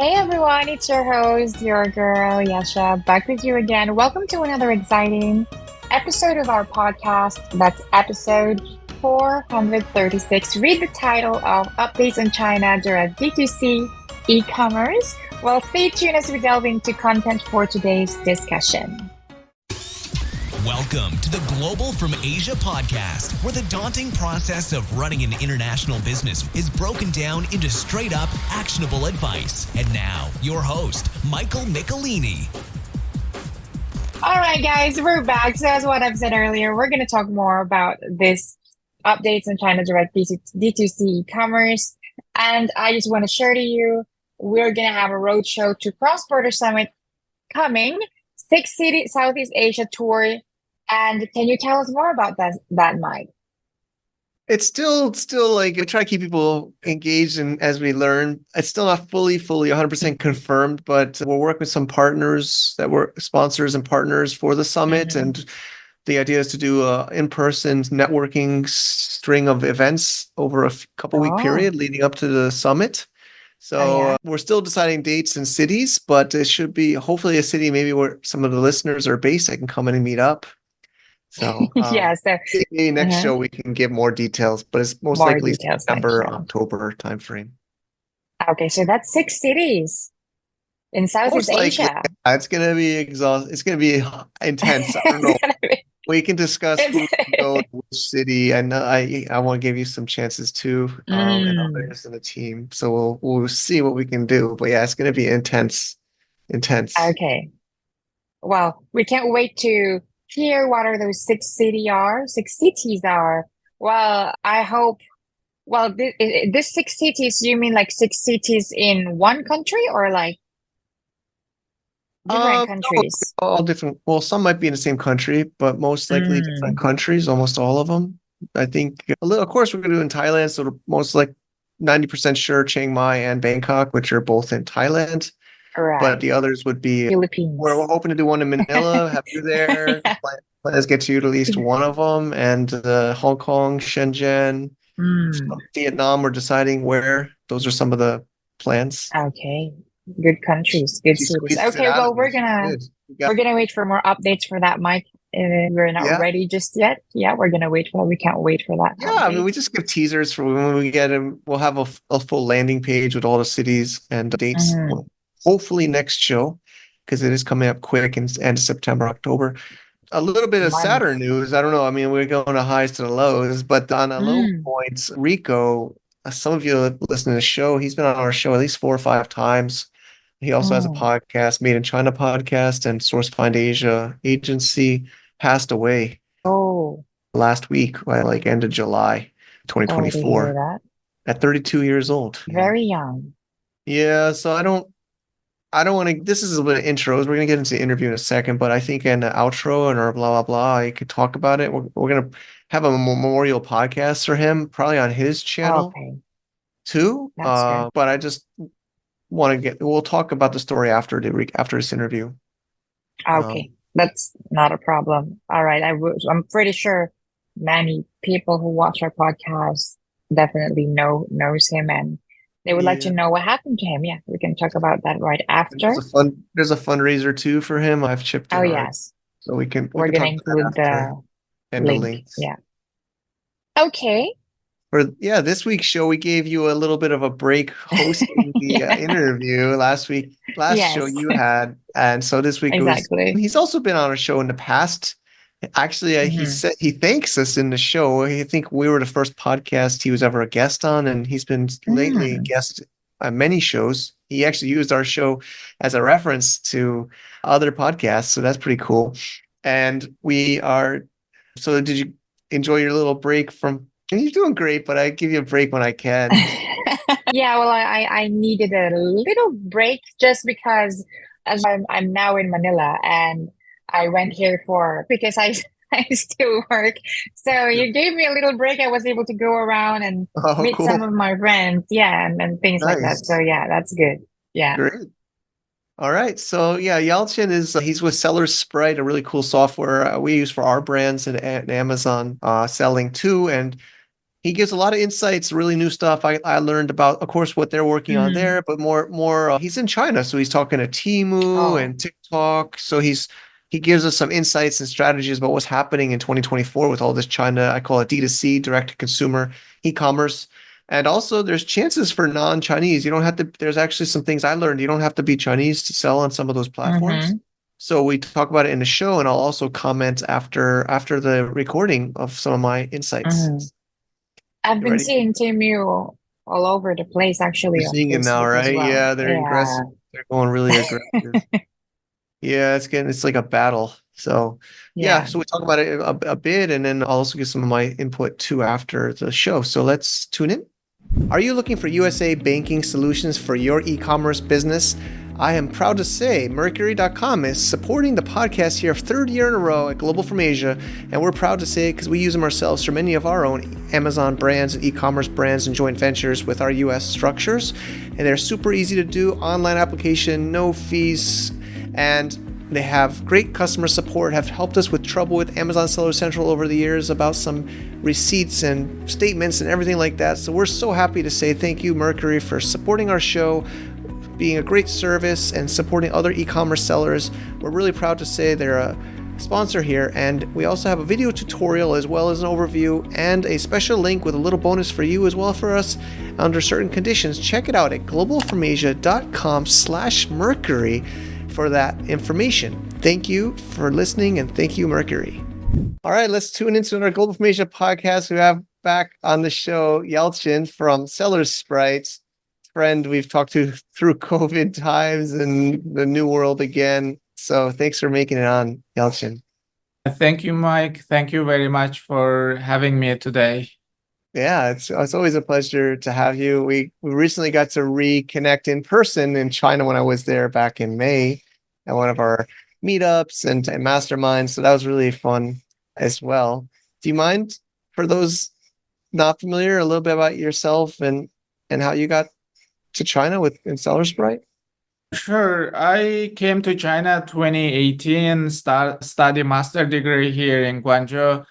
Hey everyone, it's your host, your girl, Yasha, back with you again. Welcome to another exciting episode of our podcast. That's episode 436. Read the title of Updates in China Direct D2C E-commerce. Well, stay tuned as we delve into content for today's discussion. Welcome to the Global from Asia podcast, where the daunting process of running an international business is broken down into straight up actionable advice. And now, your host, Michael Michelini. All right, guys, we're back. So as what I've said earlier, we're going to talk more about this updates in China Direct D2C e-commerce. And I just want to share to you, we're going to have a roadshow to Cross-Border Summit coming, 6-city Southeast Asia tour. And can you tell us more about that, Mike? It's still like we try to keep people engaged, and as we learn, it's still not fully 100% confirmed, but we're working with some partners that were sponsors and partners for the summit. And the idea is to do a in-person networking string of events over a couple week period leading up to the summit. So we're still deciding dates and cities, but it should be hopefully a city maybe where some of the listeners are based. I can come in and meet up. So maybe next show we can give more details, but it's most likely September, October timeframe. Okay, so that's 6 cities in Southeast Asia. It's gonna be It's gonna be intense. I don't know. We can discuss who can go to which city, and I want to give you some chances too, and others in the team. So we'll see what we can do. But yeah, it's gonna be intense. Okay. Well, we can't wait to hear what are those 6 cities are. Well, I hope. Well, this 6 cities, you mean like 6 cities in one country or like different countries? No, all different. Well, some might be in the same country, but most likely different countries. Almost all of them. I think a little. Of course, we're going to do in Thailand, so most like 90% sure Chiang Mai and Bangkok, which are both in Thailand. Right. But the others would be Philippines. We're hoping to do one in Manila, have you there. Let's get you to at least one of them. And Hong Kong, Shenzhen, Vietnam, we're deciding where. Those are some of the plans. Okay. Good countries, good cities. Okay, well, we're gonna wait for more updates for that, Mike. We're not ready just yet. Yeah, we're gonna wait for that. We can't wait for that. Yeah, I mean, we just give teasers for when we get them. We'll have a full landing page with all the cities and the dates. Hopefully next show, because it is coming up quick in end of September, October. A little bit of sadder news. I don't know. I mean, we're going to highs to the lows, but on a low points, Rico, some of you listening to the show, he's been on our show at least 4 or 5 times. He also has a podcast, Made in China podcast, and Source Find Asia agency. Passed away last week, by like end of July 2024, at 32 years old. Very young. Yeah, so I don't want to. This is a bit of intros. We're going to get into the interview in a second, but I think in the outro and our blah, blah, blah, I could talk about it. We're going to have a memorial podcast for him, probably on his channel too. But I just want to we'll talk about the story after this interview. Okay. That's not a problem. All right. I'm pretty sure many people who watch our podcast definitely knows him, and they would like to know what happened to him. Yeah, we can talk about that right after. There's a fundraiser too for him. I've chipped in. Oh, yes. So we're going to include the link. Yeah. Okay. This week's show, we gave you a little bit of a break hosting the interview last show you had. And so this week, he's also been on a show in the past. Actually, he said he thanks us in the show. I think we were the first podcast he was ever a guest on, and he's been lately a guest on many shows. He actually used our show as a reference to other podcasts, so that's pretty cool. And so did you enjoy your little break from? You're doing great, but I give you a break when I can. Yeah, well, I needed a little break just because as I'm now in Manila, and I went here because I still work. So you gave me a little break. I was able to go around and meet some of my friends. Yeah, and things like that. So yeah, that's good. Yeah. Great. All right. So yeah, Yalchin he's with Seller's Sprite, a really cool software we use for our brands and Amazon selling too. And he gives a lot of insights, really new stuff. I learned about, of course, what they're working on Hmm. there, but more. He's in China, so he's talking to Temu Oh. and TikTok. So he gives us some insights and strategies about what's happening in 2024 with all this China. I call it D2C, direct to consumer e-commerce. And also, there's chances for non-Chinese. You don't have to. There's actually some things I learned. You don't have to be Chinese to sell on some of those platforms. Hmm. So we talk about it in the show, and I'll also comment after the recording of some of my insights. Hmm. I've You been ready? seeing Temu all over the place, You're actually, on seeing it now, Facebook as right? well. Yeah, they're Yeah. aggressive. They're going really aggressive. Yeah, it's like a battle. So yeah, Yeah. so we talk about it a bit, and then I'll also give some of my input too after the show. So let's tune in. Are you looking for USA banking solutions for your e-commerce business? I am proud to say Mercury.com is supporting the podcast here, third year in a row at Global from Asia, and we're proud to say it because we use them ourselves for many of our own Amazon brands and e-commerce brands and joint ventures with our US structures. And they're super easy to do, online application, no fees, and they have great customer support, have helped us with trouble with Amazon Seller Central over the years about some receipts and statements and everything like that. So we're so happy to say thank you, Mercury, for supporting our show, being a great service, and supporting other e-commerce sellers. We're really proud to say they're a sponsor here, and we also have a video tutorial as well as an overview and a special link with a little bonus for you as well for us under certain conditions. Check it out at globalfromasia.com/mercury for that information. Thank you for listening, and thank you, Mercury. All right, let's tune into our Global from Asia podcast. We have back on the show Yelchin from Sellers Sprites, friend we've talked to through COVID times and the new world again. So thanks for making it on, Yelchin. Thank you, Mike. Thank you very much for having me today. Yeah, it's always a pleasure to have you. We recently got to reconnect in person in China when I was there back in May at one of our meetups and masterminds. So that was really fun as well. Do you mind, for those not familiar, a little bit about yourself and how you got to China with in Seller Sprite? Sure, I came to China 2018, study master degree here in Guangzhou.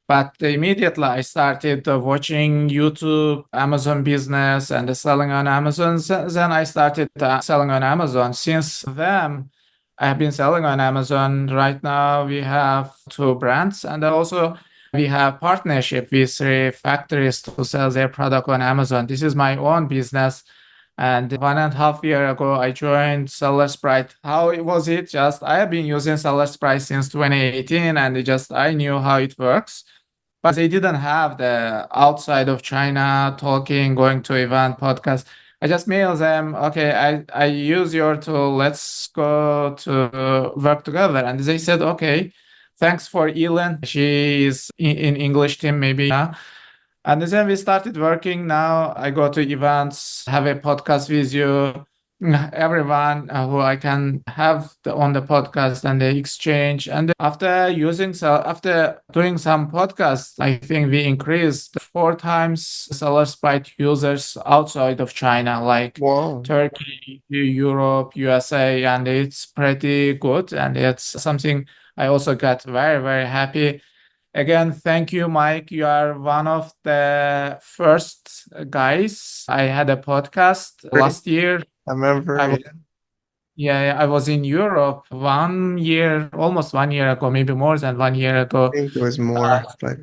But immediately I started watching YouTube, Amazon business, and selling on Amazon. Then I started selling on Amazon. Since then, I have been selling on Amazon. Right now, we have two brands, and also we have partnership with three factories to sell their product on Amazon. This is my own business. And 1.5 years ago, I joined Seller Sprite. How was it? Just I have been using Seller Sprite since 2018, and I knew how it works. But they didn't have the outside of China talking, going to event, podcast. I just mailed them, okay, I use your tool. Let's go to work together. And they said, okay, thanks for Elin. She is in English team, maybe. Yeah. And then we started working. Now I go to events, have a podcast with you, everyone who I can have on the podcast, and the exchange. And after doing some podcasts, I think we increased 4 times Seller Sprite users outside of China, like Wow. Turkey, Europe, USA, and it's pretty good. And it's something I also got very, very happy. Again, thank you, Mike. You are one of the first guys. I had a podcast Great. last year. I remember. I was, yeah, I was in Europe 1 year, almost 1 year ago, maybe more than 1 year I ago. think it was more, but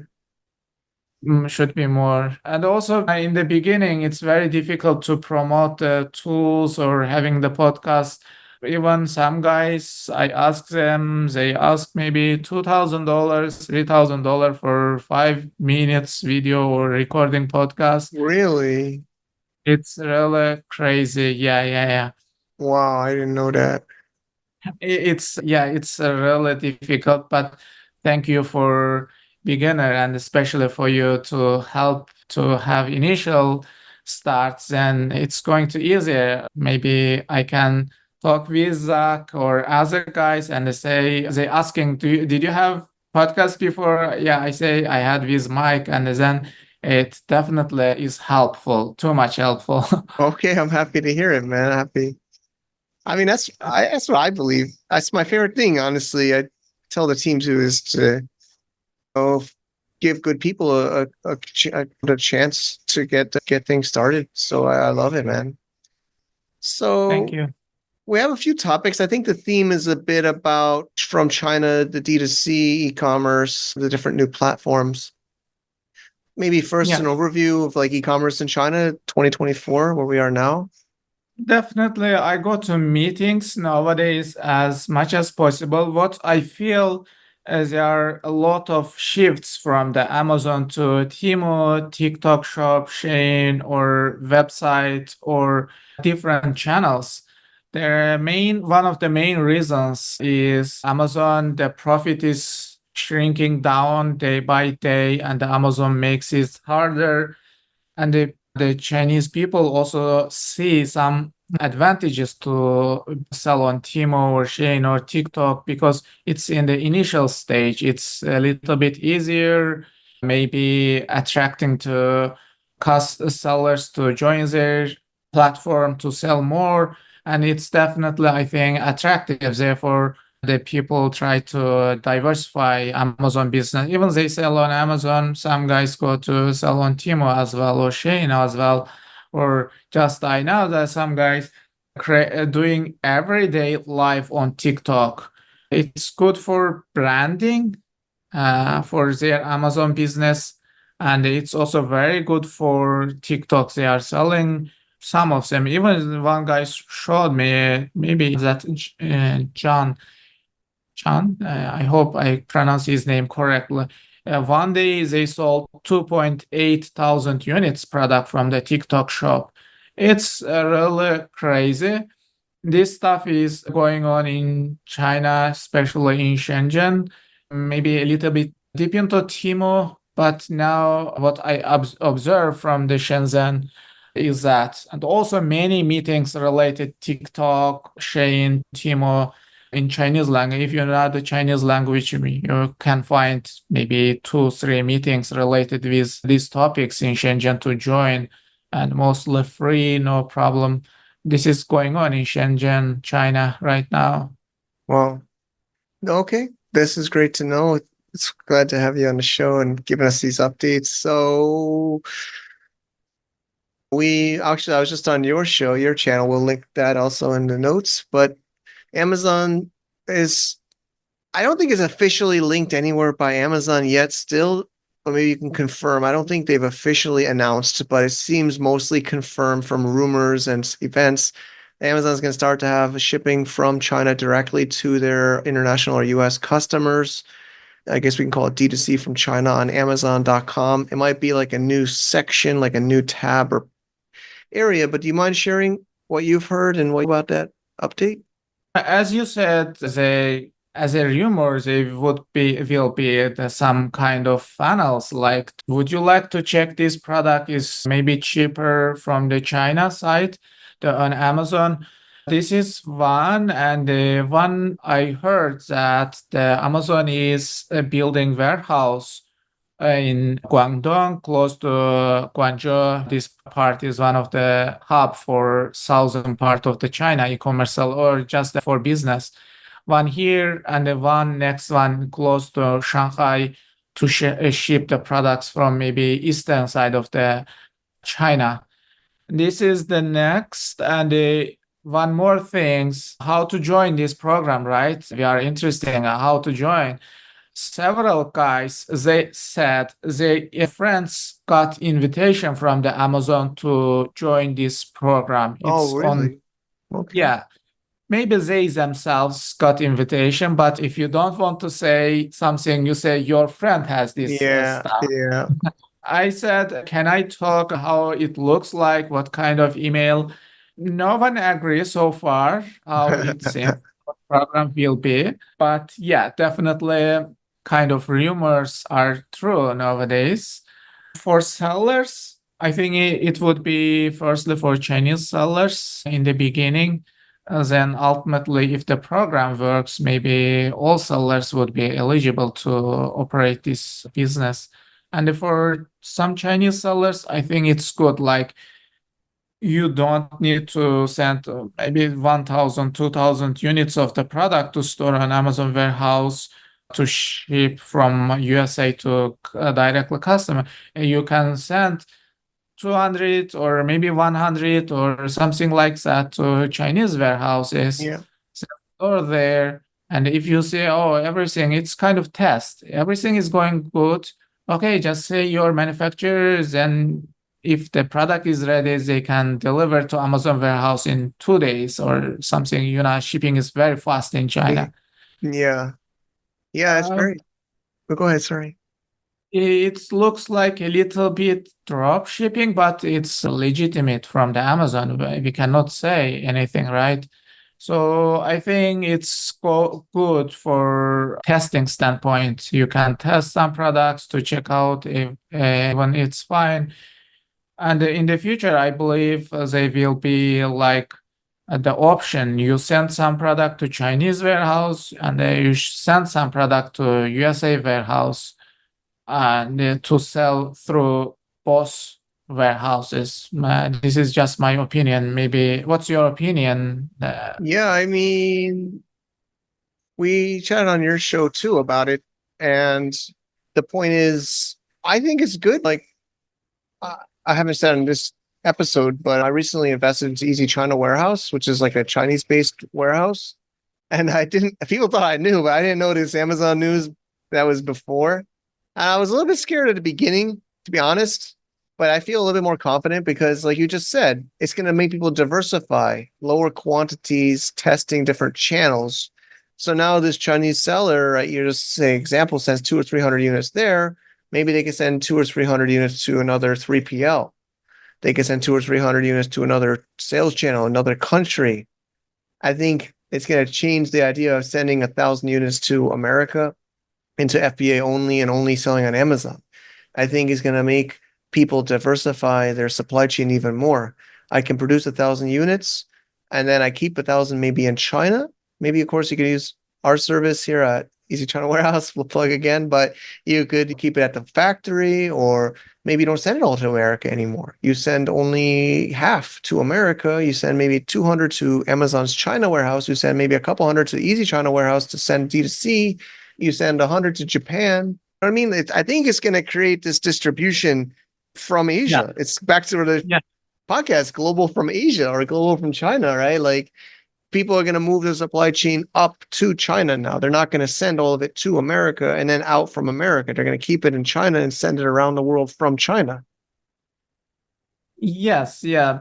Should be more. And also, in the beginning, it's very difficult to promote the tools or having the podcast. Even some guys, I ask them, they ask maybe $2,000, $3,000 for 5 minutes video or recording podcast. really, It's really crazy. Yeah. wow, I didn't know that. It's really difficult, but thank you for beginner and especially for you to help to have initial starts, and it's going to easier. Maybe I can talk with Zach or other guys and they asking, did you have podcast before? Yeah, I say I had with Mike, and then it definitely is helpful, too much helpful. Okay, I'm happy to hear it, man. Happy. I mean, that's what I believe. That's my favorite thing, honestly. I tell the team to is to, you know, give good people a chance to get things started. So I love it, man. Thank So you. we have a few topics. I think the theme is a bit about from China, the D2C, e-commerce, the different new platforms. Maybe first an Yeah. overview of like e-commerce in China 2024, where we are now. Definitely, I go to meetings nowadays as much as possible. What I feel is there are a lot of shifts from the Amazon to Temu, TikTok Shop, Shein, or website or different channels. One of the main reasons is Amazon, the profit is shrinking down day by day, and the Amazon makes it harder, and the Chinese people also see some advantages to sell on Temu or Shein or TikTok because it's in the initial stage. It's a little bit easier, maybe attracting to cost sellers to join their platform to sell more. And it's definitely, I think, attractive. Therefore, the people try to diversify Amazon business. Even they sell on Amazon, some guys go to sell on Temu as well or Shein as well. Or just I know that some guys doing everyday live on TikTok. It's good for branding for their Amazon business. And it's also very good for TikTok. They are selling some of them. Even one guy showed me, maybe that John, I hope I pronounce his name correctly. One day they sold 2.8 thousand units product from the TikTok shop. It's really crazy. This stuff is going on in China, especially in Shenzhen, maybe a little bit deep into Timo. But now what I observe from the Shenzhen is that, and also many meetings related TikTok, Shein, Timo in Chinese language. If you know the Chinese language, you can find maybe 2, 3 meetings related with these topics in Shenzhen to join, and mostly free, no problem. This is going on in Shenzhen, China right now. Well, okay. This is great to know. It's glad to have you on the show and giving us these updates. So I was just on your show, your channel. We'll link that also in the notes. But Amazon is, I don't think it's officially linked anywhere by Amazon yet still, but maybe you can confirm. I don't think they've officially announced, but it seems mostly confirmed from rumors and events. Amazon's going to start to have shipping from China directly to their international or US customers. I guess we can call it D2C from China on Amazon.com. It might be like a new section, like a new tab or area, but do you mind sharing what you've heard and what about that update? As you said, as a rumor, they will be some kind of funnels. Like, would you like to check this product is maybe cheaper from the China side, on Amazon? This is one, and the one I heard that the Amazon is building warehouse in Guangdong, close to Guangzhou. This part is one of the hub for southern part of the China e-commerce or just for business. One here and the one next one close to Shanghai to ship the products from maybe eastern side of the China. This is the next, and one more things, how to join this program, right? We are interested in how to join. Several guys, they said their friends got invitation from the Amazon to join this program. Oh, It's on, really? Okay. yeah, maybe they themselves got invitation, but if you don't want to say something, you say your friend has this Yeah, stuff. yeah. I said, can I talk how it looks like, what kind of email? No one agrees so far how it seems what program will be. But yeah, definitely kind of rumors are true nowadays. For sellers, I think it would be firstly for Chinese sellers in the beginning. Then ultimately, if the program works, maybe all sellers would be eligible to operate this business. And for some Chinese sellers, I think it's good. Like, you don't need to send maybe 1,000, 2,000 units of the product to store on Amazon warehouse. to ship from USA to directly customer. You can send 200 or maybe 100 or something like that to Chinese warehouses, Yeah. or there. And if you say, oh, everything, it's kind of test, everything is going good. Okay, just say your manufacturers, and if the product is ready, they can deliver to Amazon warehouse in 2 days or something. Shipping is very fast in China. Yeah. Yeah, it's Um, very. Oh, go ahead. Sorry. It looks like a little bit drop shipping, but it's legitimate from the Amazon. We cannot say anything, right? So I think it's good for testing standpoint. You can test some products to check out if when it's fine. And in the future, I believe they will be like the option. You send some product to Chinese warehouse, and you send some product to USA warehouse, and to sell through both warehouses. This is just my opinion. Maybe what's your opinion? Yeah, I mean, we chatted on your show too about it, and the point is, I think it's good. Like, I haven't said in this episode, but I recently invested into Easy China Warehouse, which is like a Chinese-based warehouse. And I didn't, people thought I knew, but I didn't notice Amazon news that was before. And I was a little bit scared at the beginning, to be honest, but I feel a little bit more confident because, like you just said, it's going to make people diversify, lower quantities, testing different channels. So now this Chinese seller, right, you just say example sends 200 or 300 units there. Maybe they can send 200 or 300 units to another 3PL. They can send 200 or 300 units to another sales channel, another country. I think it's going to change the idea of sending 1,000 units to America into FBA only and only selling on Amazon. I think it's going to make people diversify their supply chain even more. I can produce 1,000 units, and then I keep 1,000 maybe in China. Maybe, of course, you could use our service here at Easy China Warehouse. We'll plug again, but you could keep it at the factory, or maybe you don't send it all to America anymore. You send only half to America. You send maybe 200 to Amazon's China warehouse. You send maybe a couple hundred to the Easy China warehouse to send D2C. You send 100 to Japan. You know what I mean? I think it's going to create this distribution from Asia. Yeah. It's back to the Yeah. podcast, global from Asia or global from China, right? Like, people are going to move the supply chain up to China now. They're not going to send all of it to America and then out from America. They're going to keep it in China and send it around the world from China. Yes, yeah.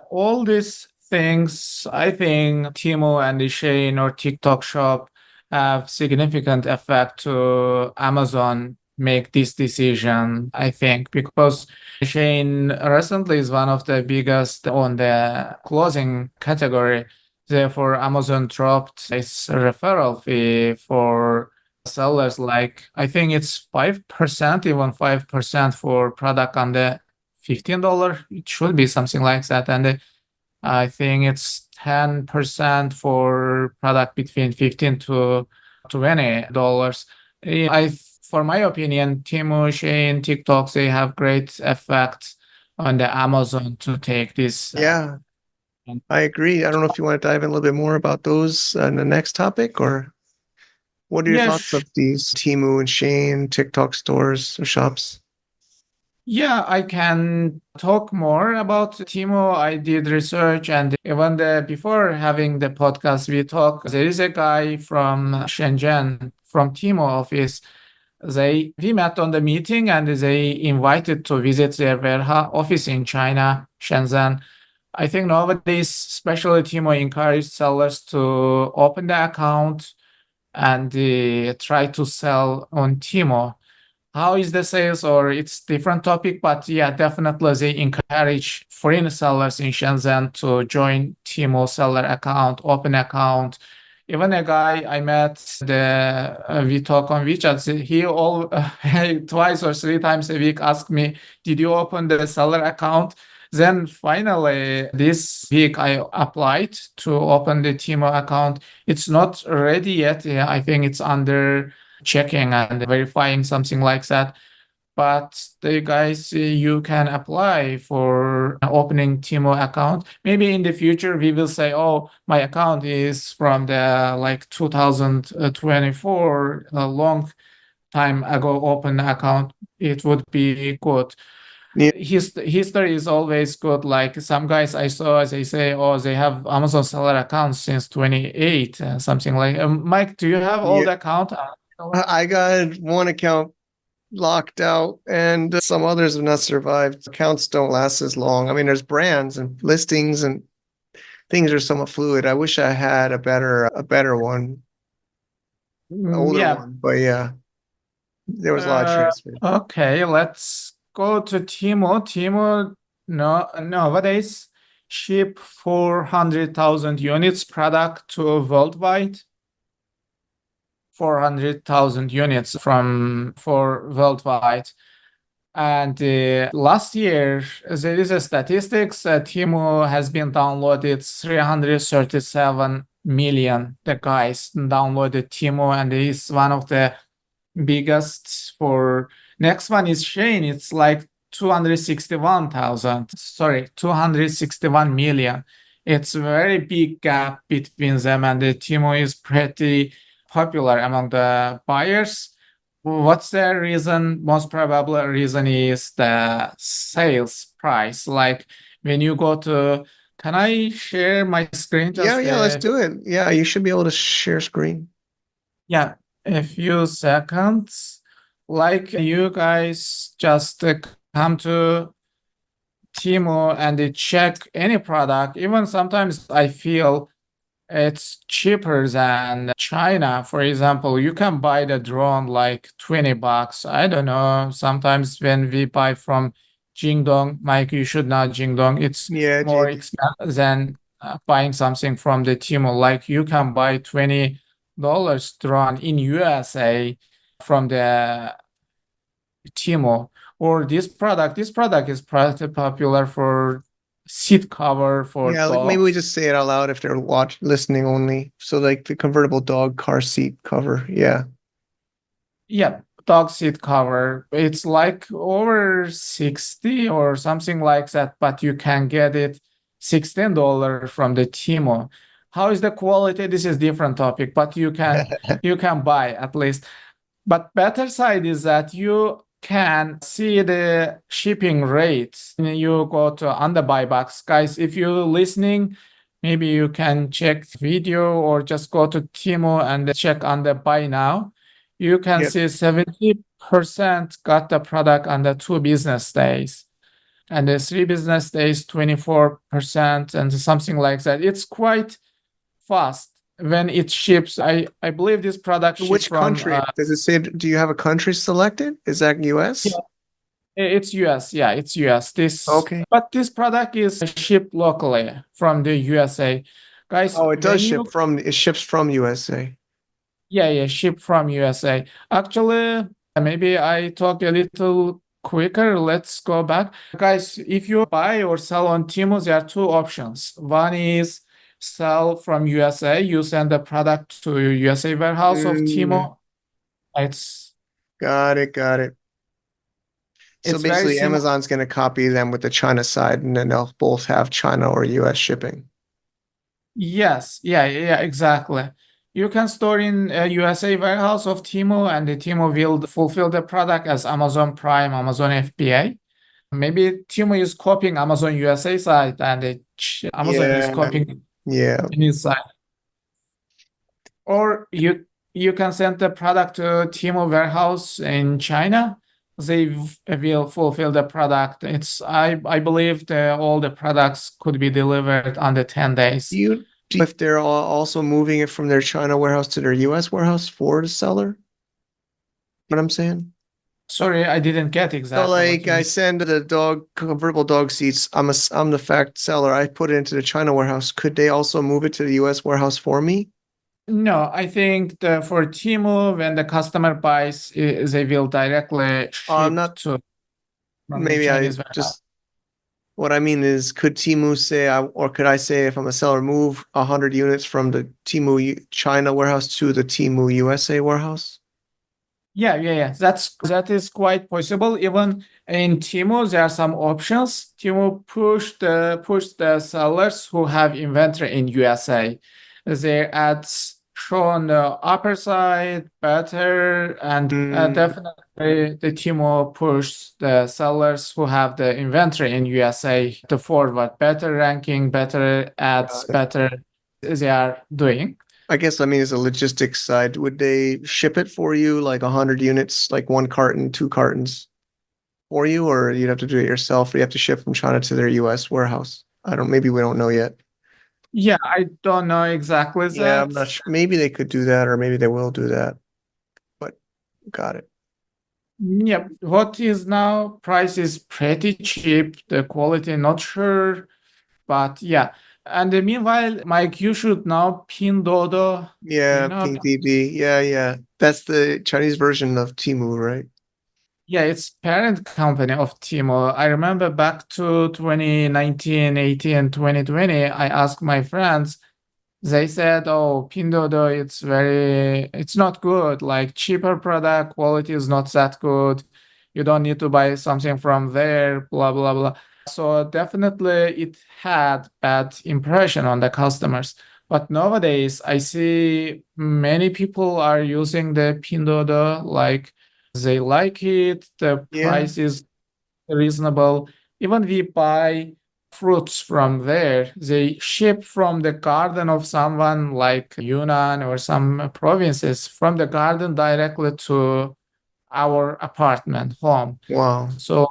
All these things, I think Temu and the Shein or TikTok Shop have significant effect to Amazon make this decision, I think, because Shein recently is one of the biggest on the clothing category. Therefore, Amazon dropped its referral fee for sellers. Like, I think it's 5%, even 5% for product on the $15. It should be something like that. And I think it's 10% for product between 15 to $20. For my opinion, Temu, Shein, TikTok, they have great effect on the Amazon to take this. Yeah, I agree. I don't know if you want to dive in a little bit more about those in the next topic, or what are your thoughts of these Temu and Shein, TikTok stores or shops? Yeah, I can talk more about Timo. I did research, and even before having the podcast, we talk. There is a guy from Shenzhen, from Timo office. We met on the meeting, and they invited to visit their warehouse office in China, Shenzhen. I think nowadays, especially Timo encouraged sellers to open the account and try to sell on Timo. How is the sales, or it's different topic, but yeah, definitely they encourage foreign sellers in Shenzhen to join Timo seller account, open account. Even a guy I met, we talk on WeChat. He all twice or three times a week asked me, "Did you open the seller account?" Then finally, this week I applied to open the Timo account. It's not ready yet. Yeah, I think it's under checking and verifying, something like that. but the guys, you can apply for opening Timo account. Maybe in the future we will say, oh, my account is from the like 2024, a long time ago open account. It would be good. Yeah. History is always good. Like some guys I saw, as they say, oh, they have Amazon seller accounts since 28, something like. Mike, do you have all Yeah. the account? I got one account locked out and some others have not survived. Accounts don't last as long. I mean, there's brands and listings and things are somewhat fluid. I wish I had a better one, older Yeah. one, but yeah, there was a lot of transfer. Okay, let's go to Timo. Timo, no, nowadays ship 400,000 units product to worldwide. 400,000 units for worldwide. And last year, there is a statistics. Timo has been downloaded 337 million. The guys downloaded Timo, and he's one of the biggest. For next one is Shane. It's like 261,000. Sorry, 261 million. It's a very big gap between them, and the Timo is pretty popular among the buyers. What's the reason? Most probable reason is the sales price. Like when you go to, can I share my screen? Yeah, Just let's do it. Yeah, you should be able to share screen. yeah, a few seconds. Like you guys just come to Timo and check any product. Even sometimes I feel it's cheaper than China. For example, you can buy the drone like $20. I don't know. Sometimes when we buy from Jingdong, Mike, you should know Jingdong. It's Yeah, more Jing. expensive than buying something from the Timo. Like you can buy $20 drone in USA from the Timo. Or this product is pretty popular for seat cover for Yeah, like maybe we dogs. just say it out loud if they're listening only. So like the convertible dog car seat cover. Yeah. Yeah, dog seat cover. It's like over 60 or something like that, but you can get it $16 from the Timo. How is the quality? This is different topic, but you can buy at least. But better side is that you can see the shipping rates. You go to on the buy box. Guys, if you're listening, maybe you can check video or just go to Timo and check on the buy now. You can Yep. see 70% got the product on the 2 business days. And the 3 business days, 24% and something like that. It's quite fast when it ships. I believe this product ships Which from country? Does it say, do you have a country selected? Is that US? Yeah. It's US. Yeah, it's US. Okay. But this product is shipped locally from the USA. Guys, Oh, it does when it ships from USA. yeah, ship from USA. Actually, maybe I talk a little quicker. Let's go back. Guys, if you buy or sell on Temu, there are two options. One is sell from USA. You send the product to USA warehouse of Temu. It's Got it. So it's very basically simple. Amazon's going to copy them with the China side and then they'll both have China or US shipping. Yes, yeah, exactly. You can store in a USA warehouse of Temu, and the Temu will fulfill the product as Amazon Prime, Amazon FBA. Maybe Temu is copying Amazon USA side, and Amazon is Yeah. copying Yeah. Chinese side. Or you can send the product to Temu warehouse in China. They will fulfill the product. I believe all the products could be delivered under 10 days. Do you if they're also moving it from their China warehouse to their US warehouse for the seller? What I'm saying? Sorry, I didn't get So exactly what like you I mean. send the convertible dog seats. I'm the fact seller. I put it into the China warehouse. Could they also move it to the US warehouse for me? No, I think for Temu, when the customer buys, they will directly ship Not to from the maybe I Chinese warehouse. just what I mean is could Temu say or could I say if I'm a seller move 100 units from the Temu China warehouse to the Temu USA warehouse? Yeah. That is quite possible. Even in Temu, there are some options. Temu push the sellers who have inventory in USA. Their ads show on the upper side better, and Mm, definitely the Temu push the sellers who have the inventory in USA to forward better ranking, better ads, got it. better they are doing. I guess, I mean, as a logistics side, would they ship it for you like 100 units, like one carton, two cartons for you, or you'd have to do it yourself, or you have to ship from China to their US warehouse? I don't, maybe we don't know yet. Yeah, I don't know exactly Yeah, I'm that. not sure. Maybe they could do that, or maybe they will do that, but got it. Yeah, what is now price is pretty cheap, the quality not sure, but yeah. And meanwhile, Mike, you should know Pinduoduo. Do you Yeah, know? Ping TV. Yeah, yeah. That's the Chinese version of Temu, right? Yeah, it's parent company of Timo. I remember back to 2019, 18, 2020, I asked my friends, they said, "Oh, Pinduoduo, it's not good. Like cheaper product, quality is not that good. You don't need to buy something from there, blah blah blah." So definitely, it had bad impression on the customers. But nowadays, I see many people are using the Pinduoduo. Like they like it. The Yeah. price is reasonable. Even we buy fruits from there. They ship from the garden of someone like Yunnan or some provinces from the garden directly to our apartment home. Wow. So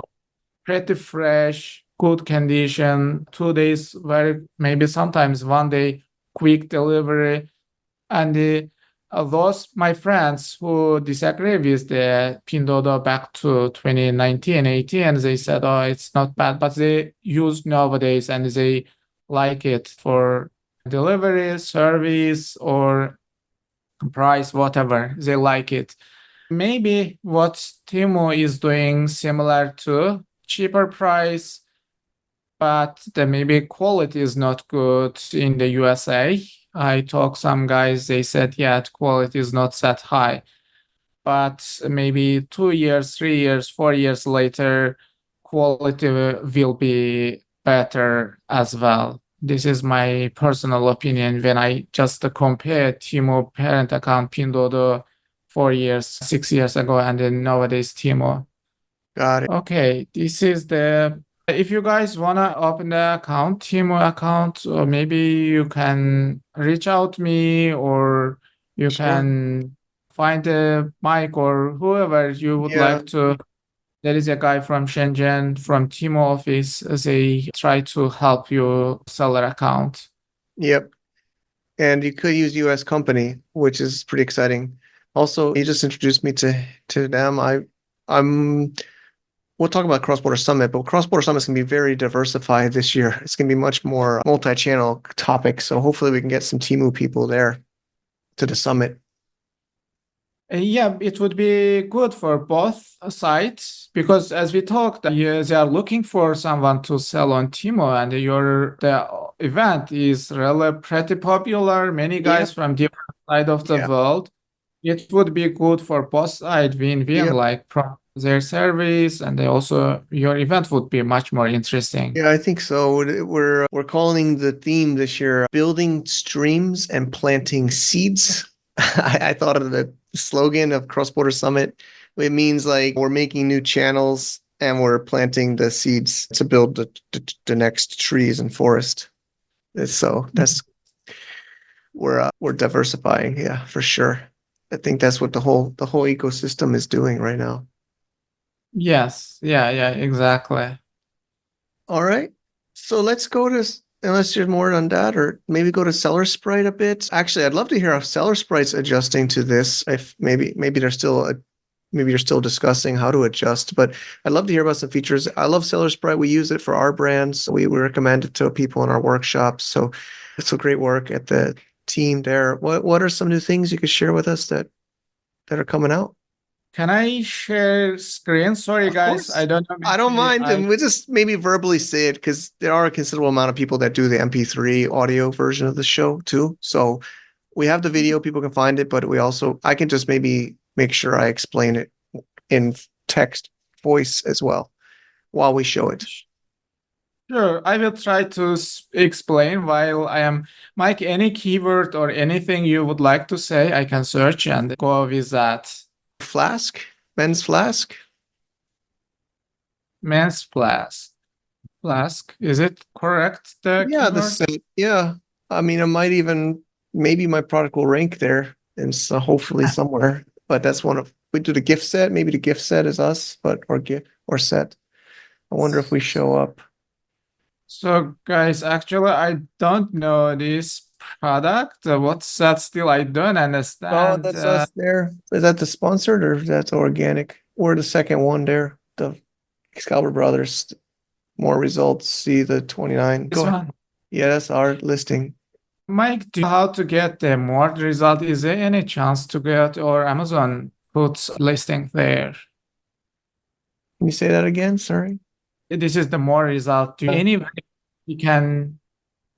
pretty fresh, good condition, 2 days, very maybe sometimes 1 day quick delivery. And those my friends who disagree with the Pinduoduo back to 2019, 18, they said, "Oh, it's not bad," but they use nowadays and they like it for delivery, service, or price, whatever. They like it. Maybe what Temu is doing similar to cheaper price, but the maybe quality is not good in the USA. I talked some guys, they said, yeah, the quality is not that high. But maybe 2 years, 3 years, 4 years later, quality will be better as well. This is my personal opinion when I just compare Timo parent account Pinduoduo 4 years, 6 years ago, and then nowadays Timo. Got it. Okay, this is the if you guys wanna open the account, Teemo account, or maybe you can reach out me or you Sure. can find a Mike or whoever you would Yeah. like to. There is a guy from Shenzhen from Teemo office. They try to help you seller account. Yep. And you could use US company, which is pretty exciting. Also, you just introduced me to them. I'm we'll talk about Cross-Border Summit, but Cross-Border Summit is going to be very diversified this year. It's going to be much more multi-channel topic. So hopefully we can get some Temu people there to the summit. Yeah, it would be good for both sides because as we talked, yeah, they are looking for someone to sell on Timo, and the event is really pretty popular. Many Yeah. guys from different side of the Yeah. world. It would be good for both sides, win-win, Yep. like from their service, and they also your event would be much more interesting. Yeah, I think so. We're calling the theme this year building streams and planting seeds. I thought of the slogan of Cross Border Summit. It means like we're making new channels and we're planting the seeds to build the next trees and forest. So that's we're diversifying, yeah, for sure. I think that's what the whole ecosystem is doing right now. Yes, yeah, exactly. All right. So let's go to, unless there's more on that, or maybe go to Seller Sprite a bit. Actually, I'd love to hear how Seller Sprite's adjusting to this. If maybe they're still discussing how to adjust, but I'd love to hear about some features. I love Seller Sprite. We use it for our brands. We recommend it to people in our workshops. So it's a great work at the team there. What are some new things you could share with us that are coming out? Can I share screen? Sorry, Of guys, I course. don't know. I don't Maybe mind, and we just maybe verbally say it because there are a considerable amount of people that do the MP3 audio version of the show too. So we have the video, people can find it, but I can just maybe make sure I explain it in text voice as well while we show it. Sure, I will try to explain while I am. Mike, any keyword or anything you would like to say, I can search and go with that. Flask, men's flask. Men's flask. Flask, is it correct? The Yeah, the keyword? same. Yeah, I mean, maybe my product will rank there, and so hopefully somewhere. But that's we do the gift set. Maybe the gift set is us, or gift or set. I wonder if we show up. So, guys, actually, I don't know this product. What's that? Still, I don't Oh, understand. that's us there. Is that the sponsored or that's organic? Or the second one there, the Excalibur Brothers. More results. See the 29. This Go ahead. one. Yeah, that's our listing. Mike, do you know how to get the more result? Is there any chance to get or Amazon puts listing there? Can you say that again? Sorry. This is the more result. Do you any way you can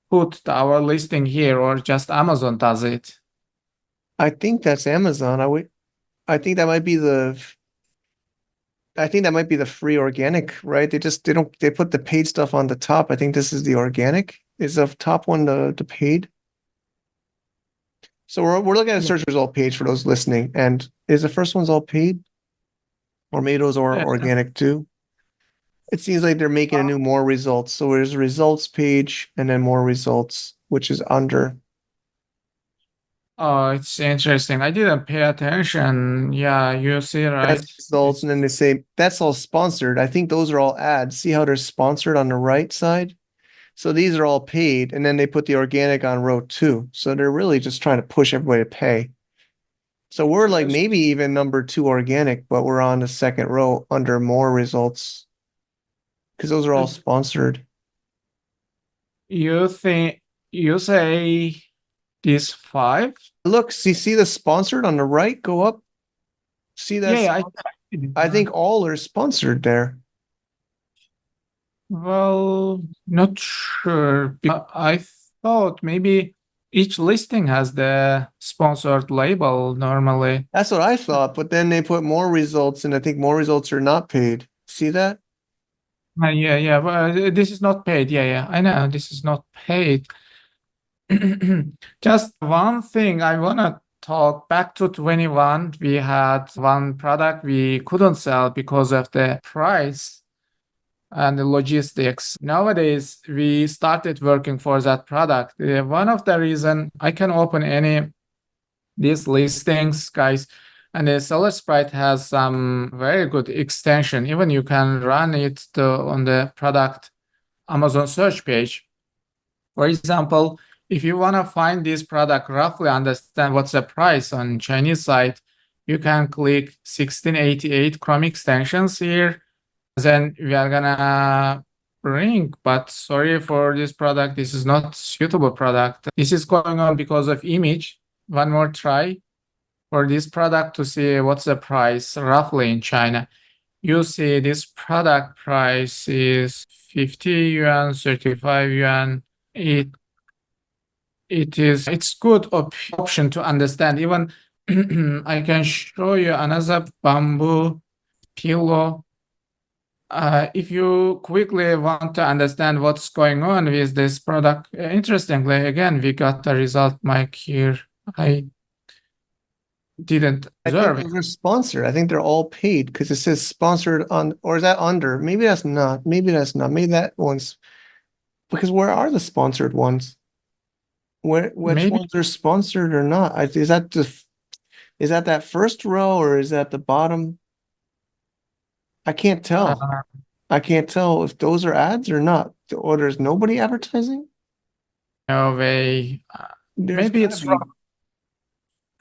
put our listing here or just Amazon does it? I think that's Amazon. I think that might be the free organic, right? They put the paid stuff on the top. I think this is the organic. Is the top one the paid? So we're looking at a search result page for those listening. And is the first one's all paid? Or maybe those are organic too? It seems like they're making a new more results. So there's a results page and then more results, which is under. Oh, it's interesting. I didn't pay attention. Yeah, you see, right? That's results, and then they say that's all sponsored. I think those are all ads. See how they're sponsored on the right side? So these are all paid, and then they put the organic on row 2. So they're really just trying to push everybody to pay. So we're like maybe even number 2 organic, but we're on the second row under more results because those are all sponsored. You say these 5? Look, see the sponsored on the right go up? See that? Yeah, I think all are sponsored there. Well, not sure. I thought maybe each listing has the sponsored label normally. That's what I thought, but then they put more results, and I think more results are not paid. See that? Yeah, but this is not paid. Yeah, I know this is not paid. Just one thing I wanna talk back to 21. We had one product we couldn't sell because of the price and the logistics. Nowadays, we started working for that product. One of the reason I can open any these listings, guys, and the seller sprite has some very good extension. Even you can run it on the product Amazon search page. For example, if you want to find this product, roughly understand what's the price on Chinese site, you can click 1688 Chrome extensions here. Then we are gonna bring, but sorry for this product, this is not suitable product. This is going on because of image. One more try for this product to see what's the price roughly in China. You see this product price is 50 yuan, 35 yuan. It's good option to understand. Even I can show you another bamboo pillow. If you quickly want to understand what's going on with this product, interestingly, again, we got the result, Mike, here. I didn't observe I think those are sponsored. I think they're all paid because it says sponsored on, or is that under? Maybe that's not. Maybe that's not. Maybe that one's because where are the sponsored ones? Which ones are sponsored or not? Is that that first row or is that the bottom? I can't tell. I can't tell if those are ads or not. Or there's nobody advertising? No way. Maybe it's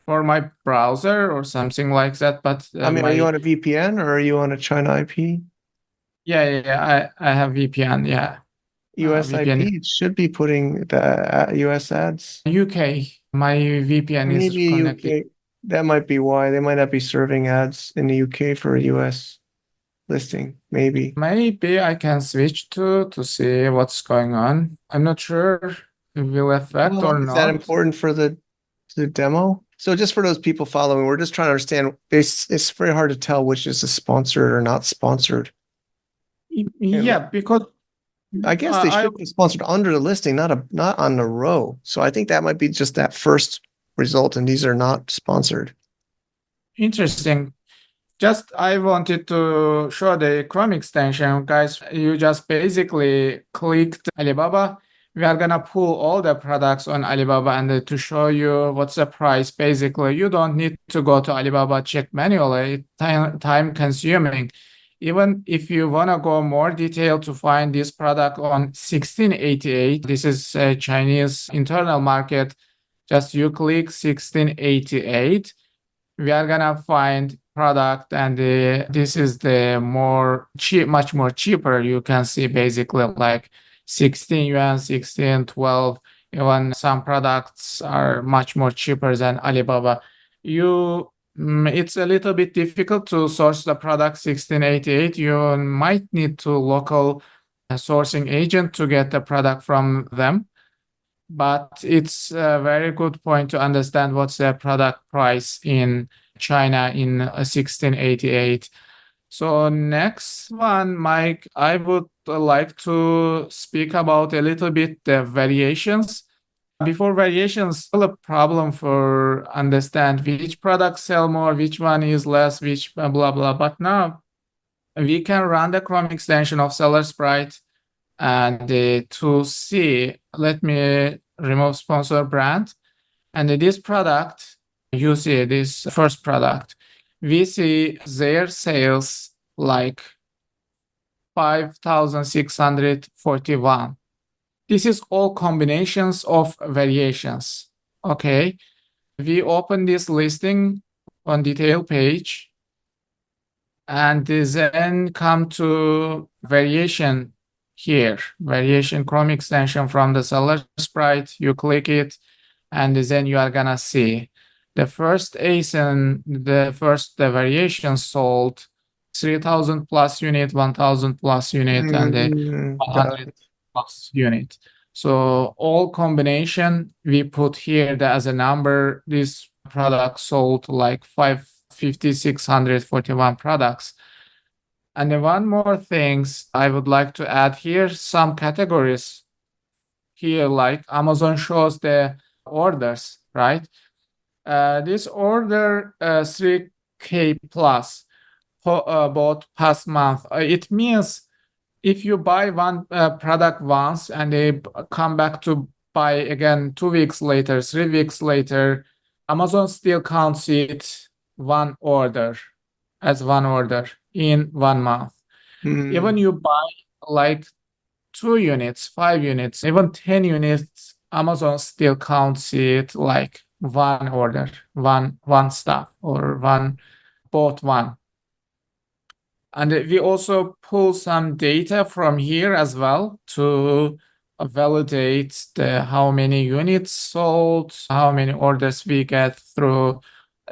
for my browser or something like that. But I mean, are you on a VPN or are you on a China IP? Yeah. I have VPN. Yeah. US IP, it should be putting the US ads. UK, my VPN is connected. UK. That might be why they might not be serving ads in the UK for a US listing. Maybe I can switch to see what's going on. I'm not sure it will affect or is not. that important for the demo? So just for those people following, we're just trying to understand. It's very hard to tell which is a sponsored or not sponsored. Yeah, because I guess they I should be sponsored under the listing, not on the row. So I think that might be just that first result, and these are not sponsored. interesting. Just I wanted to show the Chrome extension, guys. You just basically clicked Alibaba. We are gonna pull all the products on Alibaba and to show you what's the price. Basically, you don't need to go to Alibaba, check manually. Time consuming. Even if you wanna go more detail to find this product on 1688, this is a Chinese internal market. Just you click 1688. We are gonna find product, and this is the more cheap, much more cheaper. You can see basically like 16 yuan, 16, 12. Even some products are much more cheaper than Alibaba. It's a little bit difficult to source the product 1688. You might need to local sourcing agent to get the product from them. But it's a very good point to understand what's the product price in China in 1688. So next one, Mike, I would like to speak about a little bit the variations. Before variations, still a problem for understand which products sell more, which one is less, which blah blah. But now we can run the Chrome extension of Seller Sprite and to see. Let me remove sponsor brand, and this product, you see this first product, we see their sales like 5,641. This is all combinations of variations. Okay, we open this listing on detail page and then come to variation here, variation Chrome extension from the Seller Sprite. You click it, and then you are gonna see the first ASIN, the variation sold 3,000 plus unit, 1,000 plus unit, and the 100 plus unit. So all combination we put here as a number. This product sold like 5,641 products. And then one more things I would like to add here, some categories here, like Amazon shows the orders, right? This order 3K plus bought past month. It means if you buy one product once and they come back to buy again 2 weeks later, 3 weeks later, Amazon still counts it one order as one order in 1 month. Even you buy like 2 units, 5 units, even 10 units, Amazon still counts it like one order, one stuff, or one bought one. And we also pull some data from here as well to validate how many units sold, how many orders we get through.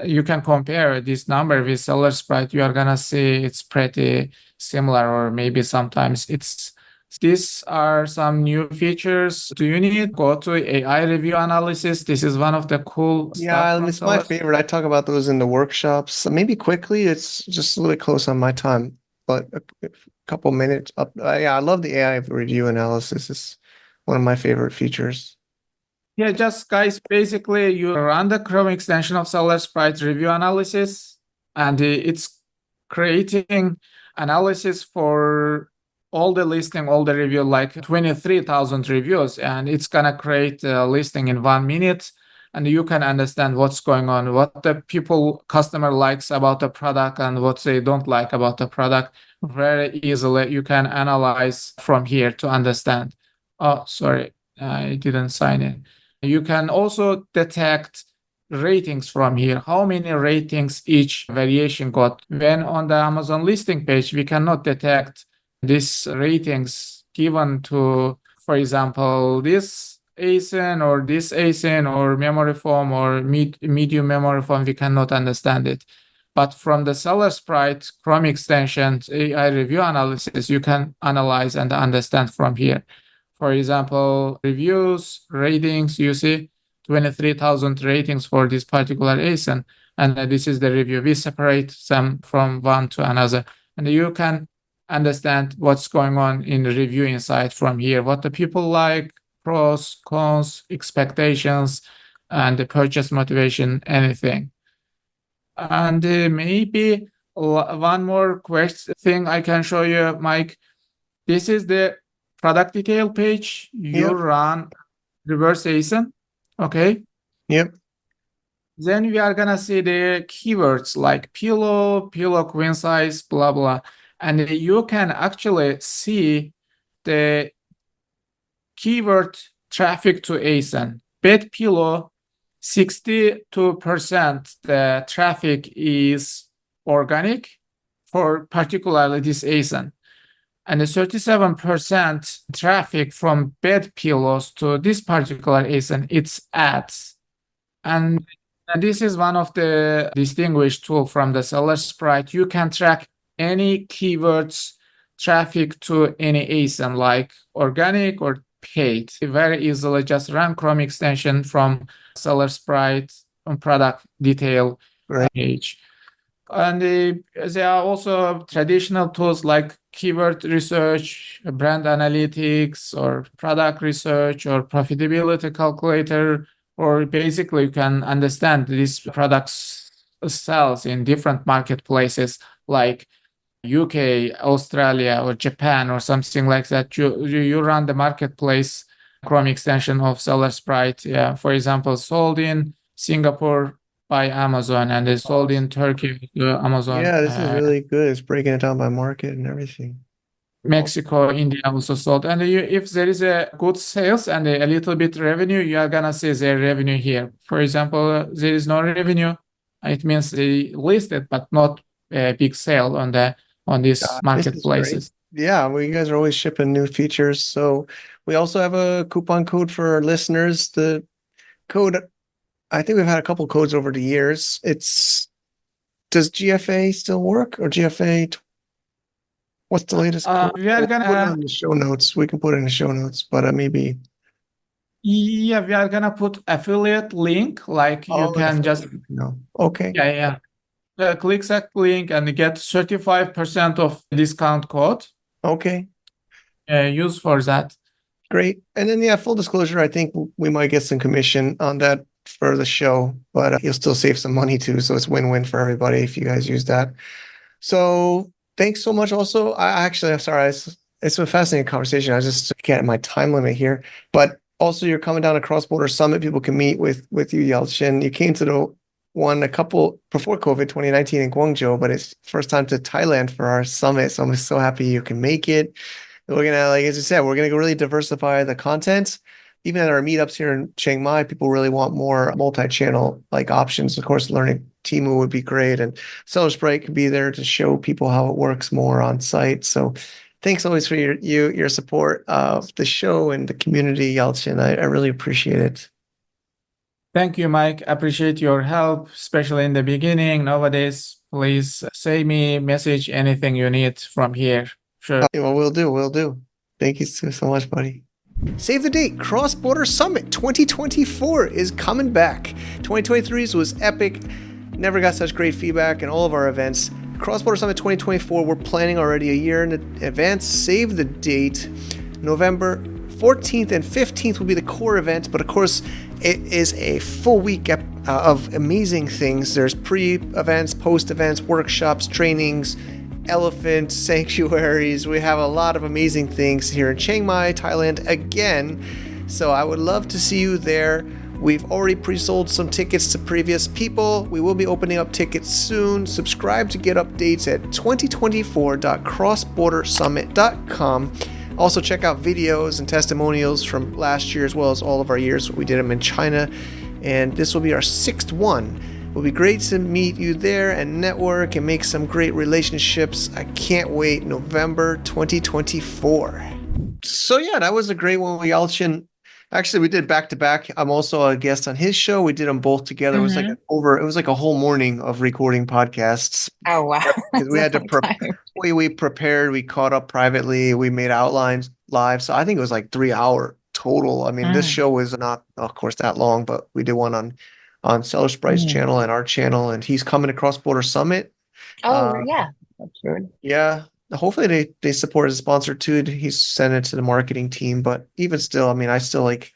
You can compare this number with Seller Sprite. You are gonna see it's pretty similar, or maybe sometimes it's. These are some new features. Do you need to go to AI review analysis? This is one of the cool Yeah, stuff. it's my favorite. I talk about those in the workshops. Maybe quickly, it's just a little bit close on my time, but a couple minutes up. Yeah, I love the AI review analysis. It's one of my favorite features. Yeah, just guys, basically you run the Chrome extension of Seller Sprite review analysis, and it's creating analysis for all the listing, all the review, like 23,000 reviews, and it's gonna create a listing in 1 minute, and you can understand what's going on, what the customer likes about the product and what they don't like about the product very easily. You can analyze from here to understand. Oh, sorry, I didn't sign in. You can also detect ratings from here, how many ratings each variation got. When on the Amazon listing page, we cannot detect these ratings given to, for example, this ASIN or this ASIN or memory foam or medium memory foam. We cannot understand it. But from the Seller Sprite Chrome extension AI review analysis, you can analyze and understand from here. For example, reviews, ratings, you see, 23,000 ratings for this particular ASIN. And this is the review. We separate them from one to another. And you can understand what's going on in the review inside from here, what the people like, pros, cons, expectations, and the purchase motivation, anything. And maybe one more thing I can show you, Mike. This is the product detail page. You Yep. run reverse ASIN, okay? Yep. Then we are gonna see the keywords like pillow queen size, blah, blah. And you can actually see the keyword traffic to ASIN. Bed pillow, 62% the traffic is organic for particularly this ASIN. And the 37% traffic from bed pillows to this particular ASIN, it's ads. And this is one of the distinguished tool from the seller sprite. You can track any keywords traffic to any ASIN, like organic or paid. Very easily just run Chrome extension from seller sprite on product detail page. And there are also traditional tools like keyword research, brand analytics, or product research, or profitability calculator, or basically you can understand these products sells in different marketplaces like UK, Australia, or Japan, or something like that. You run the marketplace Chrome extension of seller sprite. Yeah, for example, sold in Singapore by Amazon and is sold in Turkey to Amazon. Yeah, this is really good. It's breaking it down by market and everything. Mexico, India also sold. And if there is a good sales and a little bit revenue, you are gonna see their revenue here. For example, there is no revenue. It means they listed, but not a big sale on these marketplaces. Yeah, well, you guys are always shipping new features. So we also have a coupon code for our listeners. The code, I think we've had a couple codes over the years. Does GFA still work, or GFA? What's the latest code? We are gonna put it on the show notes. We can put it in the show notes, but maybe. Yeah, we are gonna put affiliate link. Like you can just Okay. Yeah. Click that link and get 35% of discount code. Okay. Use for that. Great. And then, full disclosure, I think we might get some commission on that for the show, but you'll still save some money too. So it's win-win for everybody if you guys use that. So thanks so much. Also, I'm sorry, it's a fascinating conversation. I just can't my time limit here, but also you're coming down to Cross-Border Summit. People can meet with you, Yelchin. You came to the one a couple before COVID, 2019 in Guangzhou, but it's first time to Thailand for our summit. So I'm so happy you can make it. We're gonna, like as I said, we're gonna really diversify the content. Even at our meetups here in Chiang Mai, people really want more multi-channel like options. Of course, learning Temu would be great, and Seller Sprite could be there to show people how it works more on site. So thanks always for your support of the show and the community, Yelchin. I really appreciate it. Thank you, Mike. Appreciate your help, especially in the beginning. Nowadays, please say me, message anything you need from here. Sure. Well, we'll do. Thank you so much, buddy. Save the date. Cross-Border Summit 2024 is coming back. 2023's was epic. Never got such great feedback in all of our events. Cross-Border Summit 2024, we're planning already a year in advance. Save the date. November 14th and 15th will be the core event, but of course, it is a full week of amazing things. There's pre-events, post-events, workshops, trainings, elephant sanctuaries. We have a lot of amazing things here in Chiang Mai, Thailand again. So I would love to see you there. We've already pre-sold some tickets to previous people. We will be opening up tickets soon. Subscribe to get updates at 2024.crossbordersummit.com. Also check out videos and testimonials from last year as well as all of our years. We did them in China, and this will be our 6th one. It will be great to meet you there and network and make some great relationships. I can't wait. November 2024. So yeah, that was a great one with Yelchin. Actually, we did back to back. I'm also a guest on his show. We did them both together. It was like a whole morning of recording podcasts. Oh wow! Because we had to we prepared. We caught up privately. We made outlines live. So I think it was like 3 hour total. I mean, this Mm. show is not, of course, that long, but we did one on Seller Sprite's Mm. channel and our channel, and he's coming to Cross Border Summit. Oh, Uh, yeah, that's good. yeah, hopefully they support as a sponsor too. He's sent it to the marketing team, but even still, I mean, I still like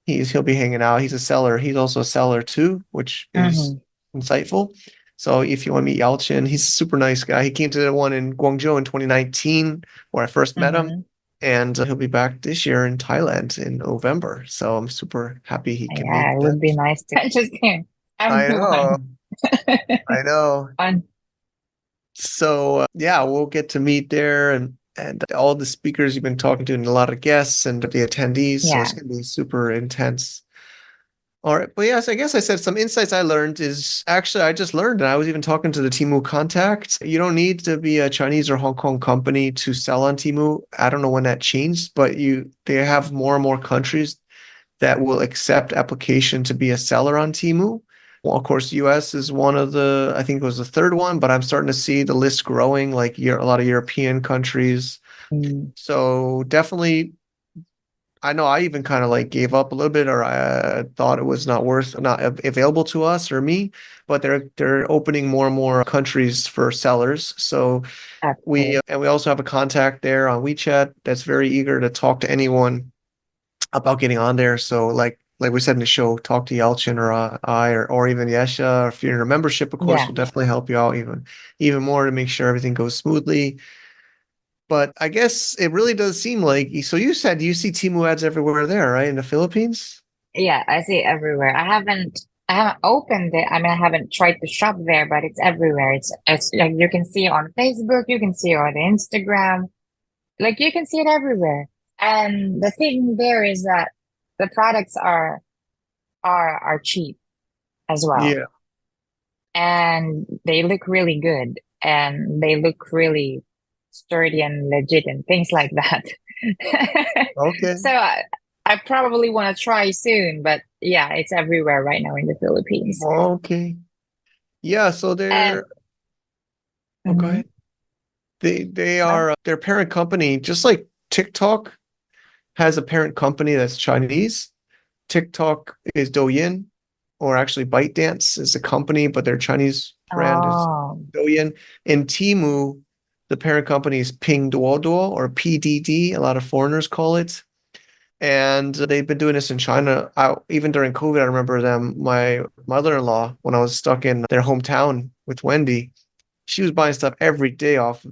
he'll be hanging out. He's a seller. He's also a seller too, which is Mm-hmm. insightful. So if you want to meet Yalchin, he's a super nice guy. He came to the one in Guangzhou in 2019 where I first met him, Mm-hmm. and he'll be back this year in Thailand in November. So I'm super happy he can Yeah, make it that. would be nice to just kidding. I know, Everyone. I know. Fun. So yeah, we'll get to meet there and all the speakers you've been talking to and a lot of guests and the attendees. So it's Yeah. gonna be super intense. All right, but yes, I guess I said some insights I learned is actually I just learned, and I was even talking to the Temu contact. You don't need to be a Chinese or Hong Kong company to sell on Temu. I don't know when that changed, but they have more and more countries that will accept application to be a seller on Temu. Well, of course, US is one of the, I think it was the third one, but I'm starting to see the list growing, like a lot of European countries. Mm. So definitely, I know I even kind of like gave up a little bit, or I thought it was not available to us or me, but they're opening more and more countries for sellers. So That's we good. and we also have a contact there on WeChat that's very eager to talk to anyone about getting on there. So like we said in the show, talk to Yelchin or I or even Yesha. Or if you're in a membership, of course, Yeah. we'll definitely help you out even more to make sure everything goes smoothly. But I guess it really does seem like so you said you see Temu ads everywhere there, right? In the Philippines? Yeah, I see it everywhere. I haven't opened it. I mean, I haven't tried to shop there, but it's everywhere. It's like you can see it on Facebook, you can see it on Instagram, like you can see it everywhere. And the thing there is that the products are cheap as well. Yeah. And they look really good and they look really sturdy and legit and things like that. Okay. So I probably want to try soon, but yeah, it's everywhere right now in the Philippines. Okay. Yeah, so And go mhm, ahead. They uh, are their parent company, just like TikTok has a parent company that's Chinese. TikTok is Douyin, or actually ByteDance is the company, but their Chinese brand is oh, Douyin. In Temu, the parent company is Pinduoduo or PDD, a lot of foreigners call it. And they've been doing this in China. Even during COVID, I remember them, my mother-in-law, when I was stuck in their hometown with Wendy, she was buying stuff every day off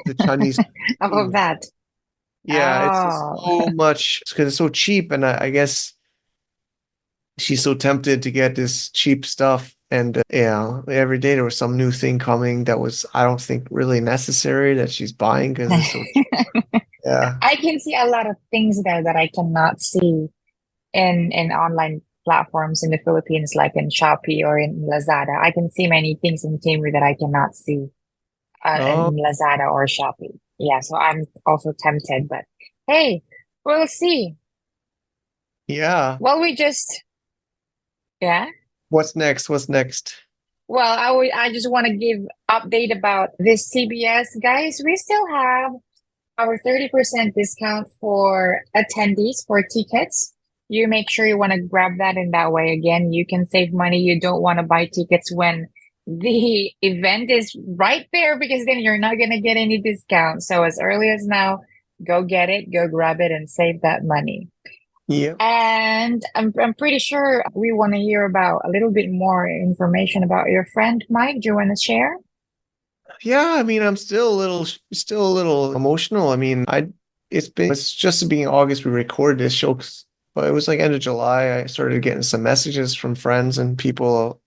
the Chinese how about Temu. that? Yeah, it's just Oh, so much because it's so cheap, and I guess she's so tempted to get this cheap stuff. And yeah, every day there was some new thing coming that was, I don't think, really necessary that she's buying because it's so cheap. Yeah. I can see a lot of things there that I cannot see in online platforms in the Philippines, like in Shopee or in Lazada. I can see many things in Temu that I cannot see Oh, in Lazada or Shopee. Yeah, so I'm also tempted, but hey, we'll see. yeah. Well, we just, yeah. What's next? What's next? Well, I just want to give update about this CBS, guys. We still have our 30% discount for attendees for tickets. You make sure you want to grab that in that way. Again, you can save money. You don't want to buy tickets when the event is right there because then you're not going to get any discount. So as early as now, go get it, go grab it and save that money. Yeah. And I'm pretty sure we want to hear about a little bit more information about your friend, Mike. Do you want to share? Yeah, I mean, I'm still a little emotional. I mean, it's just being August we recorded this show, but it was like end of July. I started getting some messages from friends and people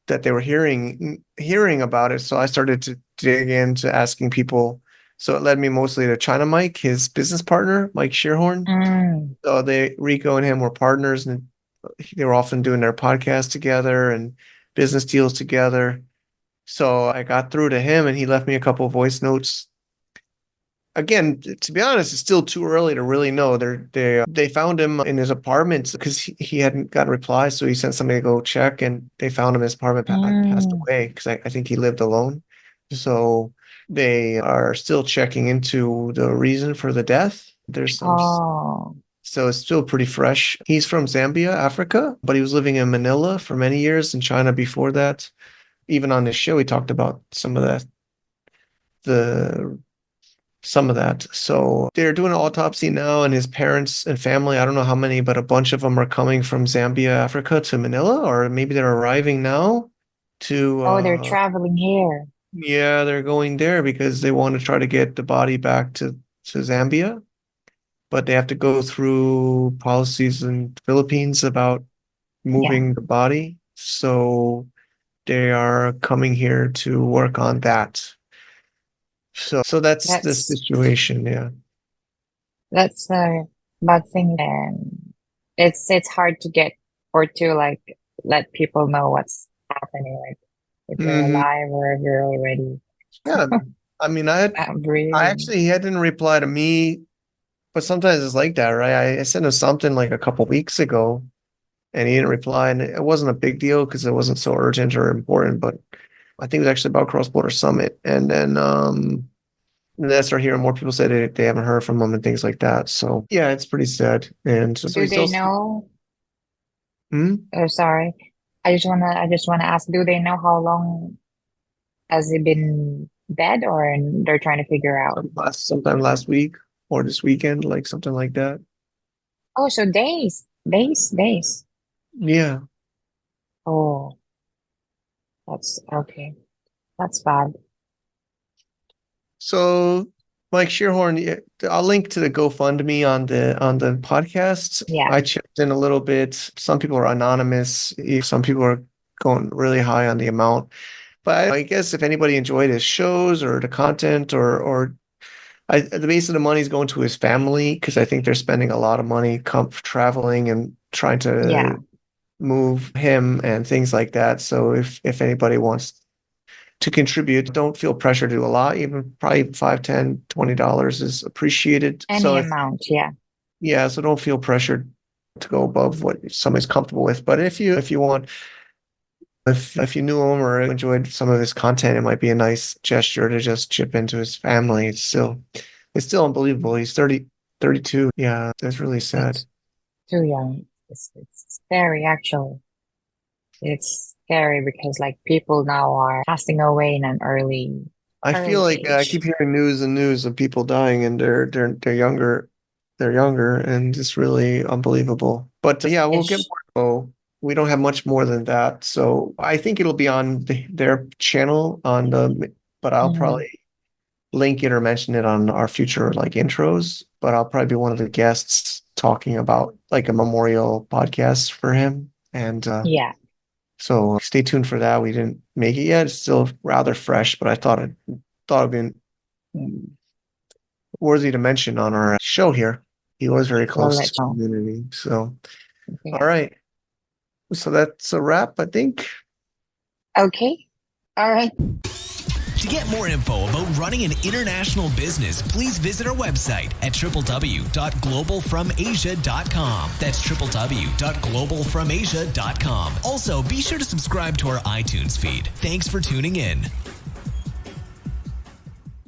that they were hearing about it. So I started to dig into asking people. So it led me mostly to China Mike, his business partner, Mike Shearhorn. Mm. So Rico and him were partners, and they were often doing their podcast together and business deals together. So I got through to him and he left me a couple of voice notes. Again, to be honest, it's still too early to really know. They found him in his apartment because he hadn't gotten a reply, so he sent somebody to go check, and they found him in his apartment passed Mm. away because I think he lived alone. So they are still checking into the reason for the death. There's Oh. So it's still pretty fresh. He's from Zambia, Africa, but he was living in Manila for many years in China before that. Even on this show, he talked about some of that, the some of that. So they're doing an autopsy now, and his parents and family, I don't know how many, but a bunch of them are coming from Zambia, Africa to Manila, or maybe they're arriving now to Oh, they're traveling here. yeah, they're going there because they want to try to get the body back to Zambia, but they have to go through policies in the Philippines about Yeah, moving the body. So they are coming here to work on that. So that's the that's situation, yeah. that's a bad thing. And it's hard to get or to like let people know what's happening, like if you're Hmm. alive or if you're already Yeah. I mean, not I breathing. actually he didn't reply to me, but sometimes it's like that, right? I sent him something like a couple weeks ago and he didn't reply, and it wasn't a big deal because it wasn't so urgent or important, but I think it was actually about cross-border summit. And then I started hearing more people say they haven't heard from him and things like that. So yeah, it's pretty sad. And so Do he's they still know? hmm? Oh, sorry. I just wanna ask, do they know how long has it been dead or they're trying to figure out? Sometime last week or this weekend, like something like that. Oh, so days. Yeah. Oh, that's okay. That's bad. So, Mike Shearhorn, I'll link to the GoFundMe on the podcast. Yeah, I chipped in a little bit. Some people are anonymous. Some people are going really high on the amount. But I guess if anybody enjoyed his shows or the content, the base of the money is going to his family because I think they're spending a lot of money traveling and trying yeah. to move him and things like that. So if anybody wants to contribute, don't feel pressure to do a lot. Even probably 5, 10, $20 is appreciated. So Any if amount, yeah. yeah, so don't feel pressured to go above what somebody's comfortable with. But if you want, if you knew him or enjoyed some of his content, it might be a nice gesture to just chip into his family. It's still unbelievable. He's 32. Yeah, that's really sad. That's too young. It's scary, actually. It's scary because like people now are passing away in an I feel early like I age. keep hearing news and news of people dying, and they're younger, and it's really unbelievable. But yeah, we'll get Ish. more info. We don't have much more than that, so I think it'll be on their channel but I'll Hmm. probably link it or mention it on our future like intros. But I'll probably be one of the guests talking about like a memorial podcast for him, and Yeah. so stay tuned for that. We didn't make it yet. It's still rather fresh, but I thought it'd been worthy to mention on our show here. He was very We'll close let to the you know. community. So, Yeah. all right. So that's a wrap, I think. Okay. All right. To get more info about running an international business, please visit our website at www.globalfromasia.com. That's www.globalfromasia.com. Also, be sure to subscribe to our iTunes feed. Thanks for tuning in.